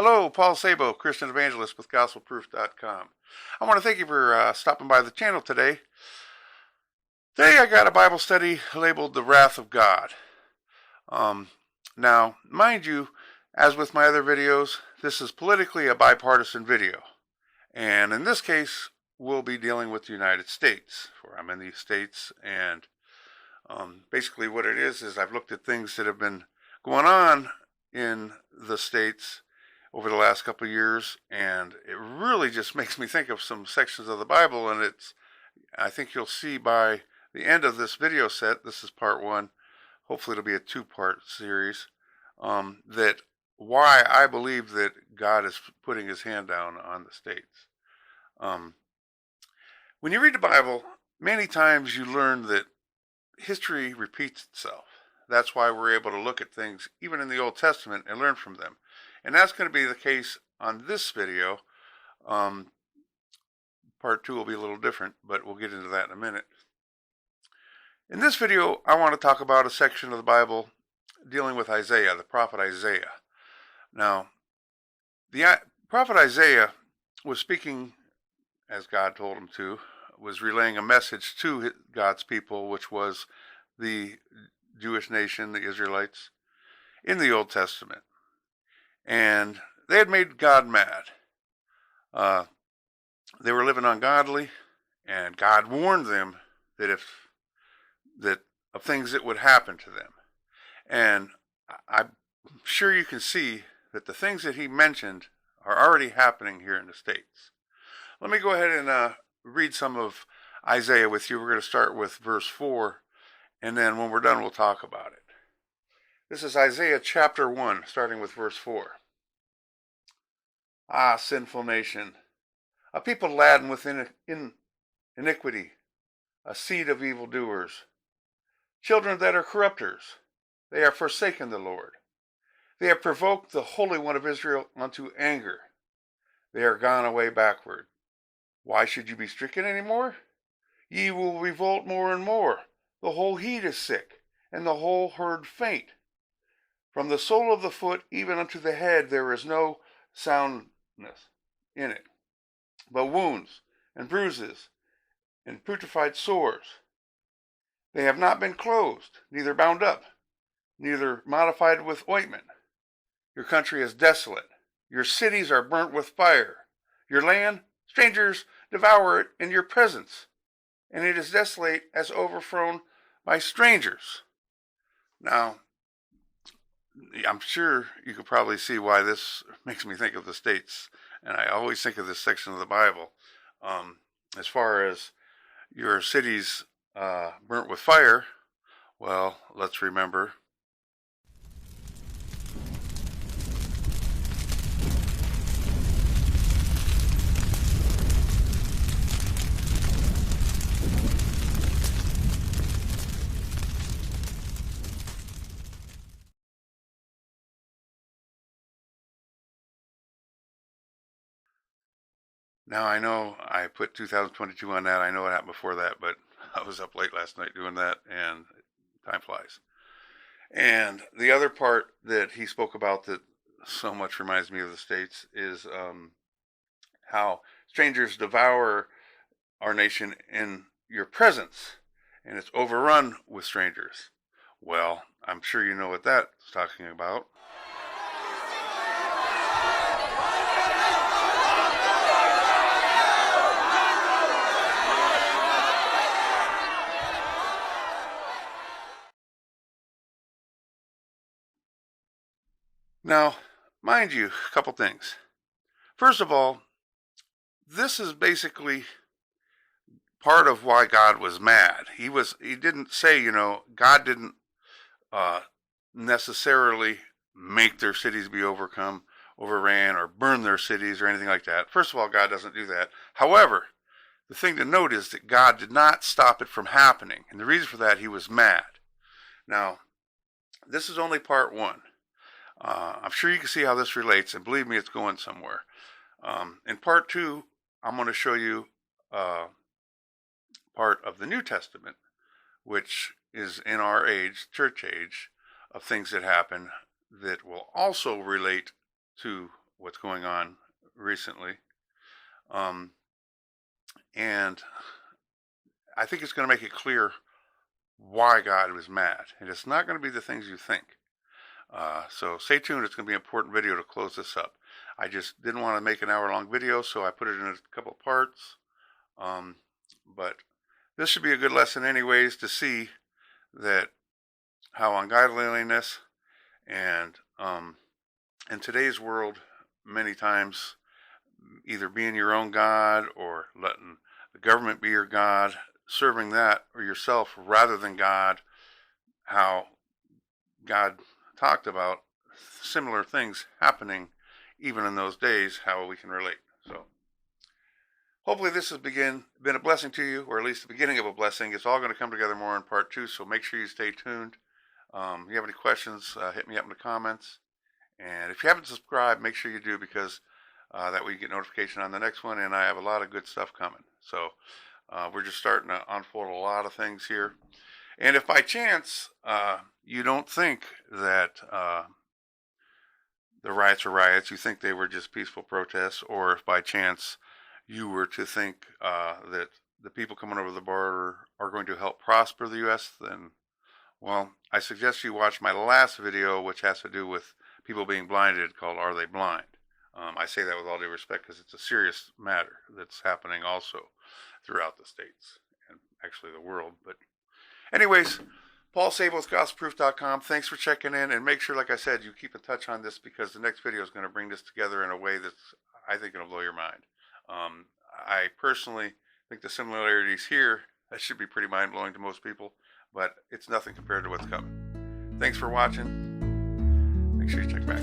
Hello, Paul Sabo, Christian Evangelist with GospelProof.com. I want to thank you for stopping by the channel today. Today I got a Bible study labeled The Wrath of God. Now, mind you, as with my other videos, this is politically a bipartisan video. And in this case, we'll be dealing with the United States, where I'm in the States. And basically what it is I've looked at things that have been going on in the States over the last couple of years, and it really just makes me think of some sections of the Bible, and I think you'll see by the end of this video set, this is part one, hopefully it'll be a two-part series, that why I believe that God is putting his hand down on the states. When you read the Bible, many times you learn that history repeats itself. That's why we're able to look at things, even in the Old Testament, and learn from them. And that's going to be the case on this video. Part two will be a little different, but we'll get into that in a minute. In this video, I want to talk about a section of the Bible dealing with Isaiah, the prophet Isaiah. Now, the prophet Isaiah was speaking, as God told him to, was relaying a message to God's people, which was the Jewish nation, the Israelites, in the Old Testament. And they had made God mad. They were living ungodly, and God warned them that of things that would happen to them. And I'm sure you can see that the things that he mentioned are already happening here in the States. Let me go ahead and read some of Isaiah with you. We're going to start with verse 4, and then when we're done, we'll talk about it. This is Isaiah chapter 1, starting with verse 4. Ah, sinful nation, a people laden with iniquity, a seed of evildoers, children that are corrupters, they have forsaken the Lord. They have provoked the Holy One of Israel unto anger. They are gone away backward. Why should you be stricken any more? Ye will revolt more and more. The whole heat is sick, and the whole herd faint. From the sole of the foot even unto the head there is no soundness in it, but wounds and bruises and putrefied sores. They have not been closed, neither bound up, neither modified with ointment. Your country is desolate. Your cities are burnt with fire. Your land, strangers devour it in your presence, and it is desolate as overthrown by strangers. Now, I'm sure you could probably see why this makes me think of the States, and I always think of this section of the Bible. As far as your cities burnt with fire, well, let's remember Now, I know I put 2022 on that. I know it happened before that, but I was up late last night doing that, and time flies. And the other part that he spoke about that so much reminds me of the States is how strangers devour our nation in your presence, and it's overrun with strangers. Well, I'm sure you know what that's talking about. Now, mind you, a couple things. First of all, this is basically part of why God was mad. He didn't say, God didn't necessarily make their cities be overran, or burn their cities or anything like that. First of all, God doesn't do that. However, the thing to note is that God did not stop it from happening. And the reason for that, he was mad. Now, this is only part one. I'm sure you can see how this relates, and believe me, it's going somewhere. In part two, I'm going to show you part of the New Testament, which is in our age, church age, of things that happen that will also relate to what's going on recently. And I think it's going to make it clear why God was mad. And it's not going to be the things you think. So stay tuned. It's going to be an important video to close this up. I just didn't want to make an hour-long video, so I put it in a couple of parts. But this should be a good lesson anyways, to see that how ungodliness and in today's world, many times, either being your own God or letting the government be your God, serving that or yourself rather than God, how God talked about similar things happening even in those days, how we can relate. So hopefully this has been a blessing to you, or at least the beginning of a blessing. It's all going to come together more in part 2, so make sure you stay tuned. If you have any questions, hit me up in the comments. And if you haven't subscribed, make sure you do, because that way you get notification on the next one, and I have a lot of good stuff coming. So we're just starting to unfold a lot of things here. And if by chance you don't think that the riots are riots, you think they were just peaceful protests, or if by chance you were to think that the people coming over the border are going to help prosper the U.S., then, well, I suggest you watch my last video, which has to do with people being blinded, called Are They Blind? I say that with all due respect because it's a serious matter that's happening also throughout the states and actually the world. But anyways, Paul Sabo with GospelProof.com. Thanks for checking in, and make sure, like I said, you keep in touch on this, because the next video is going to bring this together in a way that's, I think, going to blow your mind. I personally think the similarities here, that should be pretty mind-blowing to most people, but it's nothing compared to what's coming. Thanks for watching. Make sure you check back.